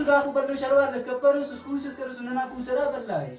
tu da aku perlu syarwar les kaparu sus kusus karu sunana ku sara wallahi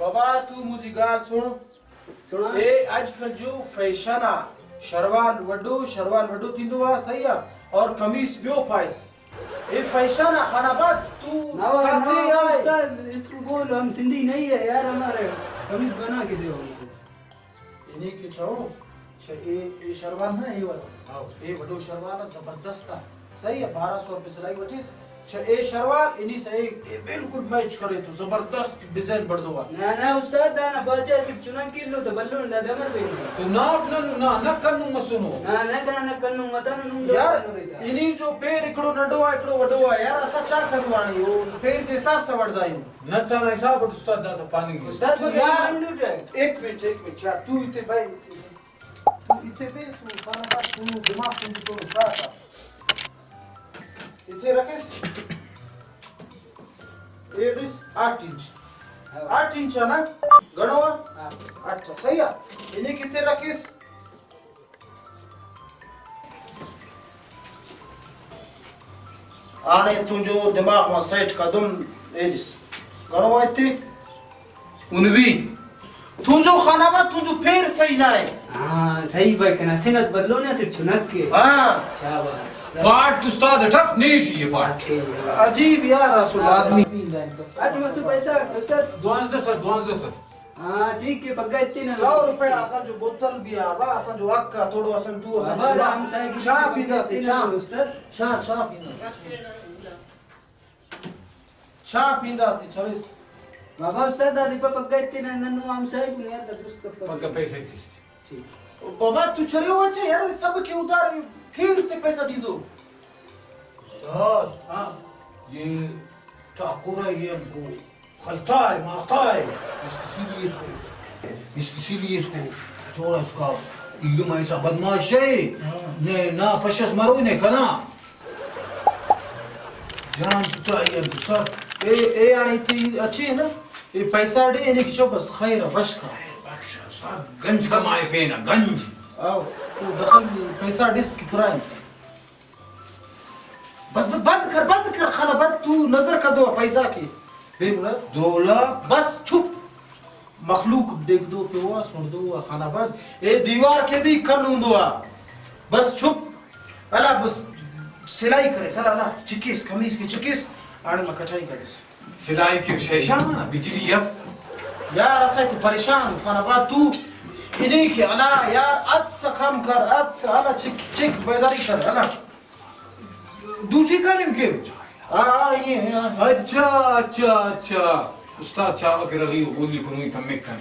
बाबा तू मुझे गाल सुनो सुना ए आजकल जो फैशन आ शरवाल वडो थींदो आ सही आ और कमीज बियो पाइस ए फैशन आ खानाबाद तू ना उस्ताद इसको बोल हम सिंधी नहीं है यार हमारे कमीज बना के दो हमको इन्हीं के चाहो ये शरवाल ना ये वाला ये वडो शरवाल जबरदस्त आ सही है 1200 रुपए सिलाई वठिस ए शरवाल इन्हीं से ये बिल्कुल मैच करे तो जबरदस्त डिजाइन बढ़ दो ना उस्ताद दाना बच्चा सिर्फ चुना किलो तो बल्लो ना दमर बे तो ना अपना ना कन्नु मसुनो ना कन्नु मता नु यार इन्हीं जो पेर इकड़ो नडो आ इकड़ो वडो आ यार असा चा करवाणी हो पेर के हिसाब से वडदा आयु न तना हिसाब उस्ताद दा पानी उस्ताद को यार मंडू ट्रैक एक मिनट यार तू इते भाई तू इते बे तू खाना का तू दिमाग तू तो साथ इथे रखिस ये दिस 8 इंच 8 इंच है ना गणवा अच्छा सही है इन्हें कितने रखिस आने तू जो दिमाग में सेट कदम ये दिस गणवा इतने 19 तू जो खाना बा तू जो फिर सही ना है हां सही भाई कना सिनत बदलो ना सिर्फ चुनक के हां शाबाश फाट उस्ताद टफ नहीं चाहिए फाट अजीब यार रसूल आदमी आज मसु पैसा उस्ताद 12 हां ठीक है पक्का इतने ना 100 रुपए असा जो बोतल भी आवा असा जो अक्का थोड़ो असा तू असा हम साई चा पींदा से चा उस्ताद चा पींदा चा पींदा से 26 बाबा उस्ताद दादी पर पक्का इतने ना नन्नू हम साई को यार दोस्त पक्का पैसे ठीक बाबा तू चले हो अच्छे यार सब के उधार फिर ते पैसा दी दो उस्ताद हां ये टाकुरा ये हमको खलता है मारता है इसीलिए इसको थोड़ा इसका एकदम ऐसा बदमाश है ने ना पशस मारो ने कना जान तो ये उस्ताद ए आणि ती अच्छी है ना ये पैसा दे इन्हें की बस खैर बश का गंज कमाए पे ना गंज आओ तू दखल पैसा डिस की तरह बस बंद कर खाना बंद तू नजर कर दो पैसा की बेमुरा 2 लाख बस चुप मखलूक देख दो पे हुआ सुन दो खाना बंद ए दीवार के भी कानून दो बस चुप अला बस सिलाई करे सर अला चिकिस कमीज की चिकिस आने में कटाई करे सिलाई के शेषा बिजली यफ यार ऐसा तो परेशान खाना बंद तू इन्हीं के अला यार अच्छा काम कर अच्छा अला चिक बेदारी कर अला दूसरी करें के ये अच्छा उस्ताद चाव के रही हो गोली को नहीं थमे कर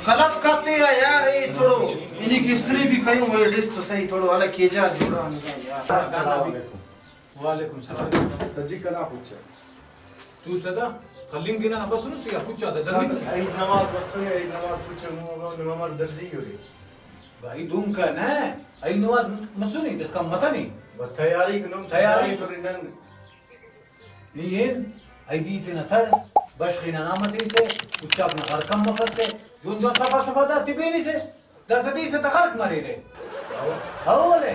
कलफ करते हैं यार ये थोड़ो इन्हीं की स्त्री भी कहीं हुए लिस्ट तो सही थोड़ो अलग किए जा जोड़ा यार वालेकुम सलाम तजी कला पूछ तू सदा कलिंग गिना ना बस सुनो या पूछा था जल्दी आई नमाज बस सुने आई नमाज पूछ नमाज दर्जी हो रही भाई दूम का ना आई नमाज मसुनी इसका मता नहीं बस तैयारी करो तैयारी करिनन नीन आई दी तना थर बस खिना नामती से कुछ अपना घर कम मफत से जो सफा दा तिबेनी से दसदी से तखरक मरे रे हावले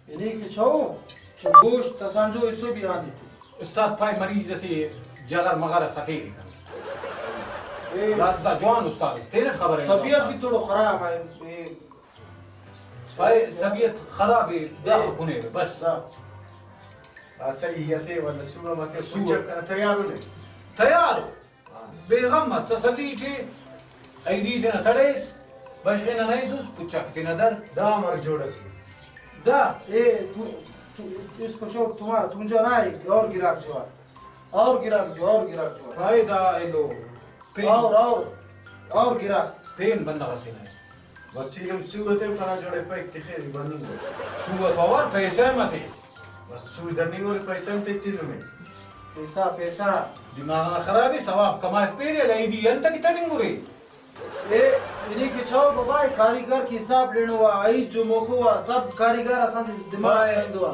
इन्हीं के छो गोश्त तसांजो इसो भी आ देते उस्ताद भाई मरीज जैसे जगर मगर सतीर दा जवान उस्ताद तेरे खबर है तबीयत भी थोड़ा खराब है भाई तबीयत खराब है जा कोने बस सही है वला सुबह मत पूछ तैयार हो तैयार बेगम तसली थी ऐदी जना तड़ेस बस ना नहीं सुस पूछा कि नदर दा मर जोड़सी दा ए तू इसको छोड़ तुम जो ना और गिराक जो फायदा एलो और गिराक पेन बंदा हसीना वसीलम सुगते कना जोड़े पैक तिखिर बनी सुबह और पैसे मत बस सुविधा नहीं और पैसा में तेती में पैसा दिमाग खराब है सवाब कमा पेरे लईदी अंत की तडिंग रे ए इन्हीं के छो बाबा कारीगर के हिसाब लेनो हुआ आई जो मोको हुआ सब कारीगर असा दिमाग में हुआ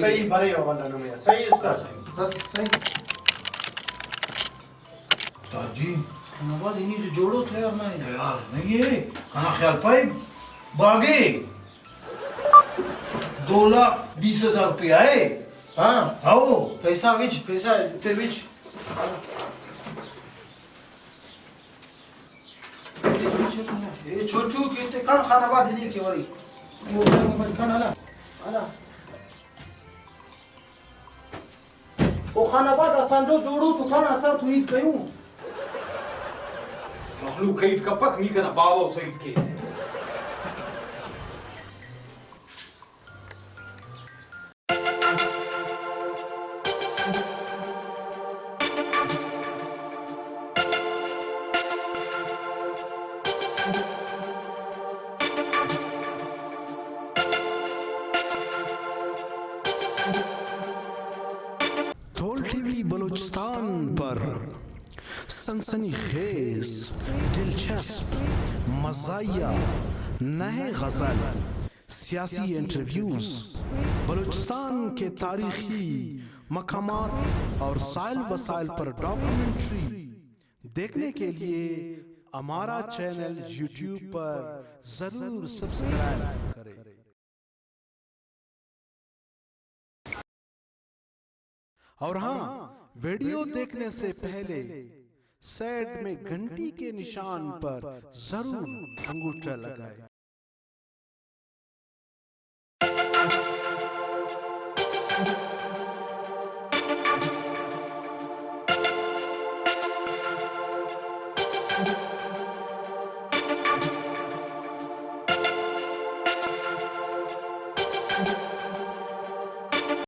सही भरे हो वरना में सही उस्ताद बस सही ताजी नवाज इन्हीं जो जोड़ो थे और मैं यार नहीं है खाना ख्याल पाई बागे 2,20,000 रुपया है हाँ आओ पैसा ते विच ये छोटू के ते कण खाना बाद नहीं के वरी वो में खाना आला वो खाना बाद आसान जो जोड़ू तो खाना आसान तू ईद कयूं मखलूक खरीद का पक नहीं करना बाबा सईद के धौल टीवी बलूचिस्तान पर सनसनीखेज, दिलचस्प, मज़ाहिया, नए गज़ल, सियासी इंटरव्यूज, बलूचिस्तान के तारीखी मकामात और साइल वसाइल पर डॉक्यूमेंट्री देखने के लिए हमारा चैनल यूट्यूब पर जरूर सब्सक्राइब करें। और हाँ, वीडियो देखने से पहले साइड में घंटी के निशान पर जरूर अंगूठा लगाएं। you